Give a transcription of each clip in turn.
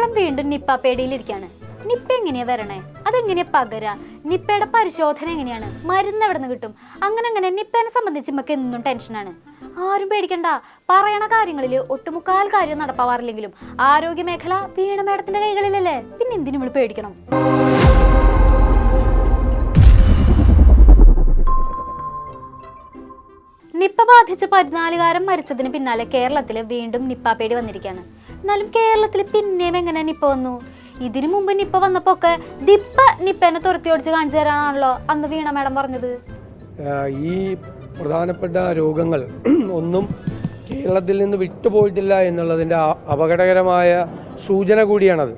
കേരളം വീണ്ടും Nipah പേടിയിലിരിക്കുകയാണ്. Nipah എങ്ങനെയാ വരണേ? അതെങ്ങനെയാ പകരാ? നിപ്പയുടെ പരിശോധന എങ്ങനെയാണ്? മരുന്ന് എവിടെ നിന്ന് കിട്ടും? അങ്ങനെ നിപ്പേനെ സംബന്ധിച്ച് നമുക്ക് എന്നും ടെൻഷനാണ്. ആരും പേടിക്കണ്ട. പറയണ കാര്യങ്ങളിൽ ഒട്ടുമുക്കാൽ കാര്യം നടപ്പാവാറില്ലെങ്കിലും ആരോഗ്യ മേഖല വീണ മേഡത്തിന്റെ കൈകളിലല്ലേ. പിന്നെ എന്തിനു നമ്മൾ പേടിക്കണം? നിപ്പ ബാധിച്ച് 14 മരിച്ചതിന് പിന്നാലെ കേരളത്തിൽ വീണ്ടും നിപ്പ പേടി വന്നിരിക്കുകയാണ്. എന്നാലും കേരളത്തിൽ പിന്നെയും എങ്ങനെ നിപ്പ വന്നു? ഇതിനു മുമ്പ് നിപ്പ വന്നപ്പോ ഒക്കെ നിപ്പേനെ തുരത്തി ഓടിച്ച് കാണിച്ചു തരാനാണല്ലോ അന്ന് വീണ മേഡം പറഞ്ഞത്. ഈ പ്രധാനപ്പെട്ട രോഗങ്ങൾ ഒന്നും കേരളത്തിൽ നിന്ന് വിട്ടുപോയിട്ടില്ല എന്നുള്ളതിൻ്റെ അപകടകരമായ സൂചന കൂടിയാണത്.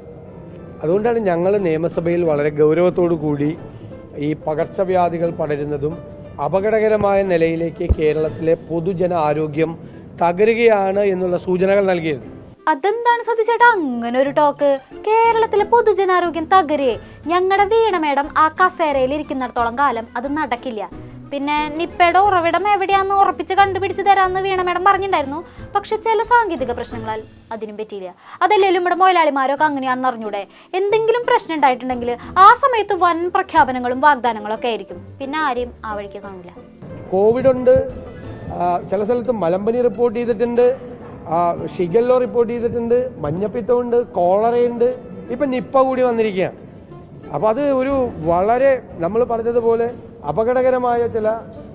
അതുകൊണ്ടാണ് ഞങ്ങൾ നിയമസഭയിൽ വളരെ ഗൗരവത്തോടു കൂടി ഈ പകർച്ചവ്യാധികൾ പടരുന്നതും അപകടകരമായ നിലയിലേക്ക് കേരളത്തിലെ പൊതുജന ആരോഗ്യം തകരുകയാണ് എന്നുള്ള സൂചനകൾ നൽകിയത്. അതെന്താണ് സതീശേട്ടാ അങ്ങനെ ഒരു ടോക്ക്? കേരളത്തിലെ പൊതുജനാരോഗ്യം തകരേ? ഞങ്ങളുടെ വീണ മേഡം ആ കസേരയിൽ ഇരിക്കുന്നിടത്തോളം കാലം അത് നടക്കില്ല. പിന്നെ നിപ്പയുടെ ഉറവിടം എവിടെയാന്ന് ഉറപ്പിച്ച് കണ്ടുപിടിച്ച് തരാമെന്ന് വീണ മേഡം പറഞ്ഞിട്ടുണ്ടായിരുന്നു. പക്ഷെ ചില സാങ്കേതിക പ്രശ്നങ്ങളാൽ അതിനും പറ്റിയില്ല. അതല്ലേലും ഇവിടെ മുതലാളിമാരൊക്കെ അങ്ങനെയാണെന്ന് അറിഞ്ഞൂടെ? എന്തെങ്കിലും പ്രശ്നം ഉണ്ടായിട്ടുണ്ടെങ്കിൽ ആ സമയത്ത് വൻ പ്രഖ്യാപനങ്ങളും വാഗ്ദാനങ്ങളും ഒക്കെ ആയിരിക്കും. പിന്നെ ആരെയും ആ വഴിക്ക് കാണില്ല. കോവിഡ് ഉണ്ട്, ചില സ്ഥലത്ത് മലമ്പനി റിപ്പോർട്ട് ചെയ്തിട്ടുണ്ട്, ഷിഗല്ലോ റിപ്പോർട്ട് ചെയ്തിട്ടുണ്ട്, മഞ്ഞപ്പിത്തമുണ്ട്, കോളറയുണ്ട്, ഇപ്പം നിപ്പ കൂടി വന്നിരിക്കുകയാണ്. അപ്പോൾ അത് ഒരു വളരെ നമ്മൾ പറഞ്ഞതുപോലെ അപകടകരമായ ചില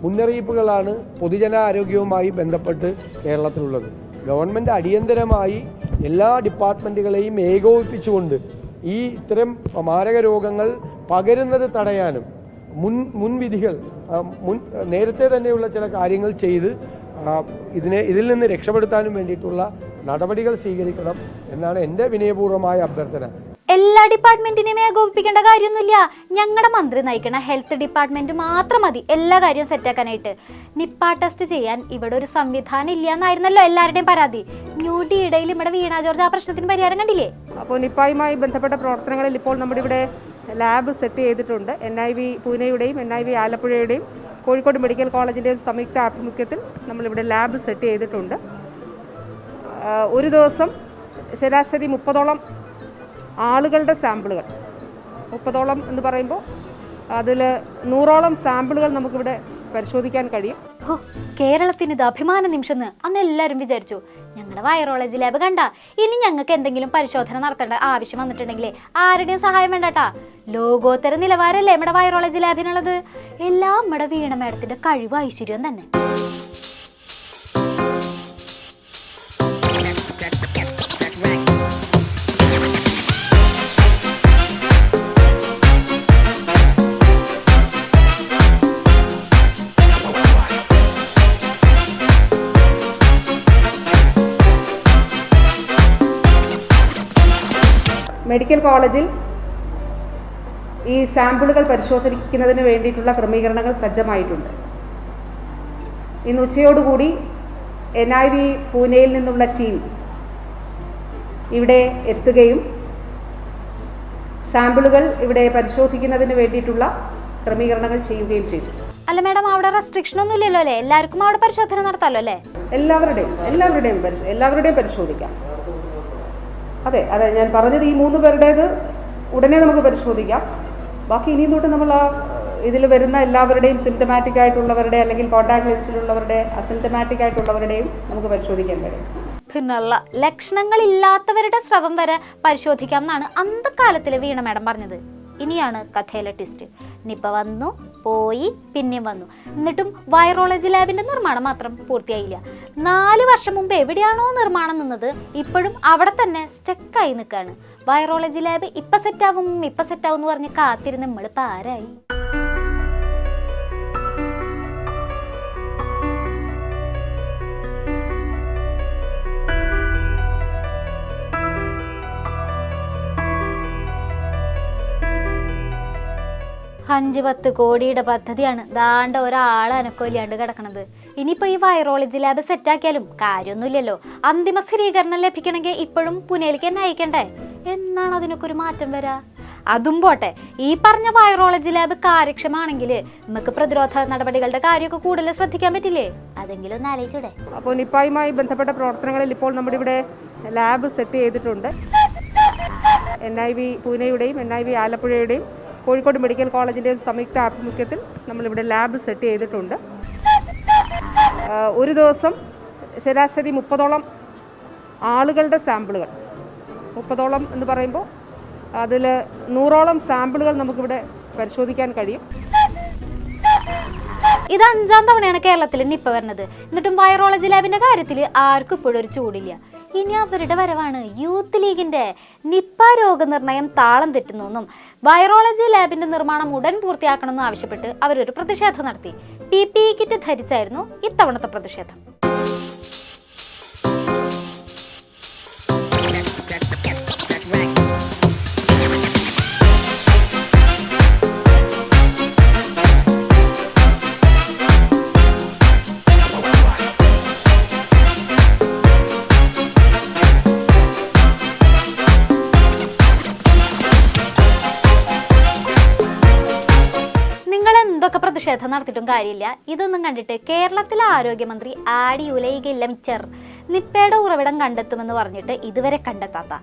മുന്നറിയിപ്പുകളാണ് പൊതുജനാരോഗ്യവുമായി ബന്ധപ്പെട്ട് കേരളത്തിലുള്ളത്. ഗവൺമെൻറ് അടിയന്തരമായി എല്ലാ ഡിപ്പാർട്ട്മെൻറ്റുകളെയും ഏകോപിപ്പിച്ചുകൊണ്ട് ഈ ഇത്തരം മാരക രോഗങ്ങൾ പകരുന്നത് തടയാനും മുൻവിധികൾ നേരത്തെ തന്നെയുള്ള ചില കാര്യങ്ങൾ ചെയ്ത് ഇതിൽ നിന്ന് രക്ഷപ്പെടുത്താനും വേണ്ടിയിട്ടുള്ള നടപടികൾ സ്വീകരിക്കണം എന്നാണ് എൻ്റെ വിനയപൂർവ്വമായ അഭ്യർത്ഥന. എല്ലാ ഡിപ്പാർട്ട്മെന്റിനെയും ഏകോപിപ്പിക്കേണ്ട കാര്യമൊന്നുമില്ല. ഞങ്ങളുടെ മന്ത്രി നയിക്കണ ഹെൽത്ത് ഡിപ്പാർട്ട്മെന്റ് മാത്രം മതി എല്ലാ കാര്യവും സെറ്റാക്കാനായിട്ട്. നിപ്പ ടെസ്റ്റ് ചെയ്യാൻ ഇവിടെ ഒരു സംവിധാനം ഇല്ല എന്നായിരുന്നല്ലോ എല്ലാവരുടെയും പരാതി. ന്യൂഡിയിടയിൽ ഇവിടെ വീണ ജോർജ് ആ പ്രശ്നത്തിന് പരിഹാരം കണ്ടില്ലേ? അപ്പോൾ നിപ്പയുമായി ബന്ധപ്പെട്ട പ്രവർത്തനങ്ങളിൽ ഇപ്പോൾ നമ്മുടെ ഇവിടെ ലാബ് സെറ്റ് ചെയ്തിട്ടുണ്ട്. NIV പൂനെയുടെയും NIV ആലപ്പുഴയുടെയും കോഴിക്കോട് മെഡിക്കൽ കോളേജിൻ്റെയും സംയുക്ത ആഭിമുഖ്യത്തിൽ നമ്മളിവിടെ ലാബ് സെറ്റ് ചെയ്തിട്ടുണ്ട്. ഒരു ദിവസം ശരാശരി 30ഓളം ആളുകളുടെ സാമ്പിളുകൾ, 30ഓളം എന്ന് പറയുമ്പോൾ അതിൽ 100ഓളം സാമ്പിളുകൾ നമുക്കിവിടെ പരിശോധിക്കാൻ കഴിയും. കേരളത്തിന് ഇത് അഭിമാന നിമിഷം അന്ന് എല്ലാവരും വിചാരിച്ചു. ഞങ്ങളുടെ വൈറോളജി ലാബ് കണ്ട ഇനി ഞങ്ങൾക്ക് എന്തെങ്കിലും പരിശോധന നടത്തേണ്ട ആവശ്യം വന്നിട്ടുണ്ടെങ്കിലേ ആരുടെയും സഹായം വേണ്ടട്ടാ. ലോകോത്തര നിലവാരമല്ലേ നമ്മുടെ വൈറോളജി ലാബിനുള്ളത്. എല്ലാം നമ്മുടെ വീണ മേഡത്തിന്റെ കഴിവ് ഐശ്വര്യം തന്നെ. മെഡിക്കൽ കോളേജിൽ ഈ സാമ്പിളുകൾ പരിശോധിക്കുന്നതിന് വേണ്ടിയിട്ടുള്ള ക്രമീകരണങ്ങൾ സജ്ജമായിട്ടുണ്ട്. ഇന്ന് ഉച്ചയോടുകൂടി NIV പൂനെയിൽ നിന്നുള്ള ടീം ഇവിടെ എത്തുകയും സാമ്പിളുകൾ ഇവിടെ പരിശോധിക്കുന്നതിന് വേണ്ടിയിട്ടുള്ള ക്രമീകരണങ്ങൾ ചെയ്യുകയും ചെയ്തു. അല്ല മേഡം, അവിടെ റെസ്ട്രിക്ഷൻ ഒന്നും ഇല്ലല്ലോ അല്ലേ? എല്ലാവർക്കും അവിടെ പരിശോധന നടത്താമല്ലോ അല്ലേ? എല്ലാവരുടെയും പരിശോധിക്കാം. അതെ ഞാൻ പറഞ്ഞത് ഈ 3 പേരുടേത് ഉടനെ നമുക്ക് പരിശോധിക്കാം. ബാക്കി ഇനിയും തൊട്ട് നമ്മൾ ഇതിൽ വരുന്ന എല്ലാവരുടെയും സിംറ്റമാറ്റിക് ആയിട്ടുള്ളവരുടെ അല്ലെങ്കിൽ കോൺടാക്ട് ലിസ്റ്റിലുള്ളവരുടെ അസിംറ്റമാറ്റിക് ആയിട്ടുള്ളവരുടെയും നമുക്ക് പരിശോധിക്കാൻ കഴിയും. പിന്നുള്ള ലക്ഷണങ്ങളില്ലാത്തവരുടെ സ്രവം വരെ പരിശോധിക്കാം എന്നാണ് അന്തകാലത്തിൽ വീണ മേഡം പറഞ്ഞത്. ഇനിയാണ് കഥയിലെ ട്വിസ്റ്റ്. നിപ്പ വന്നു പോയി പിന്നെയും വന്നു. എന്നിട്ടും വൈറോളജി ലാബിന്റെ നിർമ്മാണം മാത്രം പൂർത്തിയായില്ല. 4 വർഷം മുമ്പ് എവിടെയാണോ നിർമ്മാണം നിന്നത് ഇപ്പോഴും അവിടെ തന്നെ സ്റ്റക്കായി നിൽക്കുകയാണ്. വൈറോളജി ലാബ് ഇപ്പം സെറ്റാവും എന്ന് പറഞ്ഞ് കാത്തിരുന്ന് നമ്മളിപ്പോൾ ആരായി? $5-10 കോടിയുടെ പദ്ധതിയാണ് ദാണ്ട ഒരാൾ അനക്കോലിയാണ്ട് കിടക്കണത്. ഇനിയിപ്പോൾ ഈ വൈറോളജി ലാബ് സെറ്റാക്കിയാലും കാര്യമൊന്നുമില്ലല്ലോ. അന്തിമ സ്ഥിരീകരണം ലഭിക്കണമെങ്കിൽ ഇപ്പോഴും പുനെയിലേക്ക് തന്നെ അയക്കണ്ടേ? എന്നാണ് അതിനൊക്കെ ഒരു മാറ്റം വരാ? അതും പോട്ടെ, ഈ പറഞ്ഞ വൈറോളജി ലാബ് കാര്യക്ഷമമാണെങ്കിൽ നമുക്ക് പ്രതിരോധ നടപടികളുടെ കാര്യമൊക്കെ കൂടുതൽ ശ്രദ്ധിക്കാൻ പറ്റില്ലേ? അതെങ്കിലും ഒന്ന് ആലോചിച്ചൂടെ? അപ്പോൾ നിപ്പയുമായി ബന്ധപ്പെട്ട പ്രവർത്തനങ്ങളിൽ ഇപ്പോൾ നമ്മുടെ ഇവിടെ ലാബ് സെറ്റ് ചെയ്തിട്ടുണ്ട്. NIV പൂനെയുടെയും NIV ആലപ്പുഴയുടെയും കോഴിക്കോട് മെഡിക്കൽ കോളേജിൻ്റെയും സംയുക്ത ആഭിമുഖ്യത്തിൽ നമ്മളിവിടെ ലാബ് സെറ്റ് ചെയ്തിട്ടുണ്ട്. ഒരു ദിവസം ശരാശരി 30ഓളം ആളുകളുടെ സാമ്പിളുകൾ, 30ഓളം എന്ന് പറയുമ്പോൾ അതിൽ 100ഓളം സാമ്പിളുകൾ നമുക്കിവിടെ പരിശോധിക്കാൻ കഴിയും. ഇത് 5ാം തവണയാണ് കേരളത്തിൽ നിപ്പ വരുന്നത്. എന്നിട്ടും വൈറോളജി ലാബിന്റെ കാര്യത്തിൽ ആർക്കും ഇപ്പോഴും ഒരു ചൂടില്ല. ഇനി അവരുടെ വരവാണ്. യൂത്ത് ലീഗിന്റെ നിപ്പ രോഗനിർണയം താളം തെറ്റുന്നെന്നും വൈറോളജി ലാബിന്റെ നിർമ്മാണം ഉടൻ പൂർത്തിയാക്കണമെന്നും ആവശ്യപ്പെട്ട് അവരൊരു പ്രതിഷേധം നടത്തി. PPE കിറ്റ് ധരിച്ചായിരുന്നു ഇത്തവണത്തെ പ്രതിഷേധം. എന്തൊക്കെ പ്രതിഷേധം നടത്തിയിട്ടും കാര്യമില്ല. ഇതൊന്നും കണ്ടിട്ട് കേരളത്തിലെ ആരോഗ്യമന്ത്രി ആടി ഉലയികില്ല മിച്ചർ. നിപ്പയുടെ ഉറവിടം കണ്ടെത്തുമെന്ന് പറഞ്ഞിട്ട് ഇതുവരെ കണ്ടെത്താത്ത,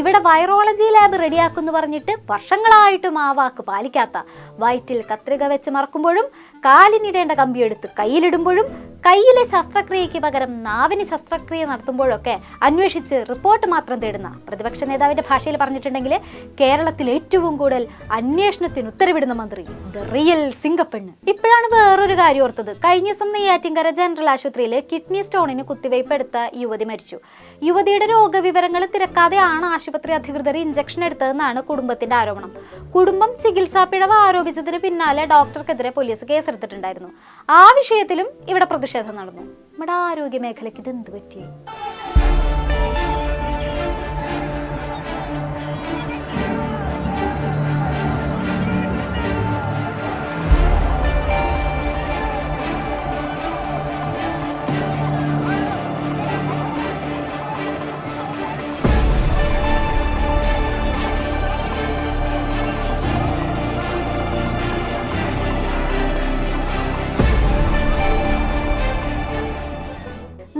ഇവിടെ വൈറോളജി ലാബ് റെഡിയാക്കുമെന്ന് പറഞ്ഞിട്ട് വർഷങ്ങളായിട്ടും ആ വാക്ക് പാലിക്കാത്ത, വയറ്റിൽ കത്രിക വെച്ച് മറക്കുമ്പോഴും കാലിനിടേണ്ട കമ്പിയെടുത്ത് കയ്യിലിടുമ്പോഴും കയ്യിലെ ശസ്ത്രക്രിയയ്ക്ക് പകരം നാവിന് ശസ്ത്രക്രിയ നടത്തുമ്പോഴൊക്കെ അന്വേഷിച്ച് റിപ്പോർട്ട് മാത്രം തേടുന്ന പ്രതിപക്ഷ നേതാവിന്റെ ഭാഷയിൽ പറഞ്ഞിട്ടുണ്ടെങ്കിൽ കേരളത്തിൽ ഏറ്റവും കൂടുതൽ അന്വേഷണത്തിന് ഉത്തരവിടുന്ന മന്ത്രി, ദ റിയൽ സിംഗപ്പെണ്ണ്. ഇപ്പോഴാണ് വേറൊരു കാര്യം ഓർത്തത്. കഴിഞ്ഞ ദിവസം നെയ്യാറ്റിൻകര ജനറൽ ആശുപത്രിയിൽ കിഡ്നി സ്റ്റോണിന് കുത്തിവയ്പ് എടുത്ത യുവതി മരിച്ചു. യുവതിയുടെ രോഗവിവരങ്ങൾ തിരക്കാതെയാണ് ആശുപത്രി അധികൃതർ ഇഞ്ചക്ഷൻ എടുത്തതെന്നാണ് കുടുംബത്തിന്റെ ആരോപണം. കുടുംബം ചികിത്സാ പിഴവ് ആരോപിച്ചതിന് പിന്നാലെ ഡോക്ടർക്കെതിരെ പോലീസ് കേസെടുത്തിട്ടുണ്ടായിരുന്നു. ആ വിഷയത്തിലും ഇവിടെ പ്രതിഷേധം നടന്നു. നമ്മുടെ ആരോഗ്യ മേഖലയ്ക്ക് ഇത് എന്ത് പറ്റി?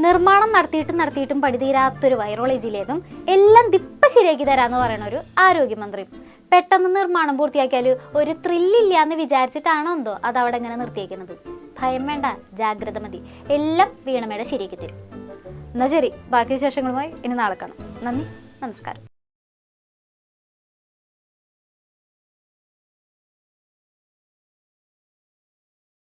നിർമ്മാണം നടത്തിയിട്ടും പടിതീരാത്തൊരു വൈറോളജിയിലേക്കും എല്ലാം ദിപ്പ ശരിയാക്കി തരാന്ന് പറയുന്ന ഒരു ആരോഗ്യമന്ത്രി. പെട്ടെന്ന് നിർമ്മാണം പൂർത്തിയാക്കിയാൽ ഒരു ത്രില്ലില്ല എന്ന് വിചാരിച്ചിട്ടാണോ എന്തോ അതവിടെ ഇങ്ങനെ നിർത്തിയേക്കുന്നത്. ഭയം വേണ്ട, ജാഗ്രത മതി. എല്ലാം വീണമേടെ ശരിയാക്കി തരും. എന്നാൽ ശരി, ബാക്കി വിശേഷങ്ങളുമായി ഇനി നാളെ കാണാം. നന്ദി, നമസ്കാരം.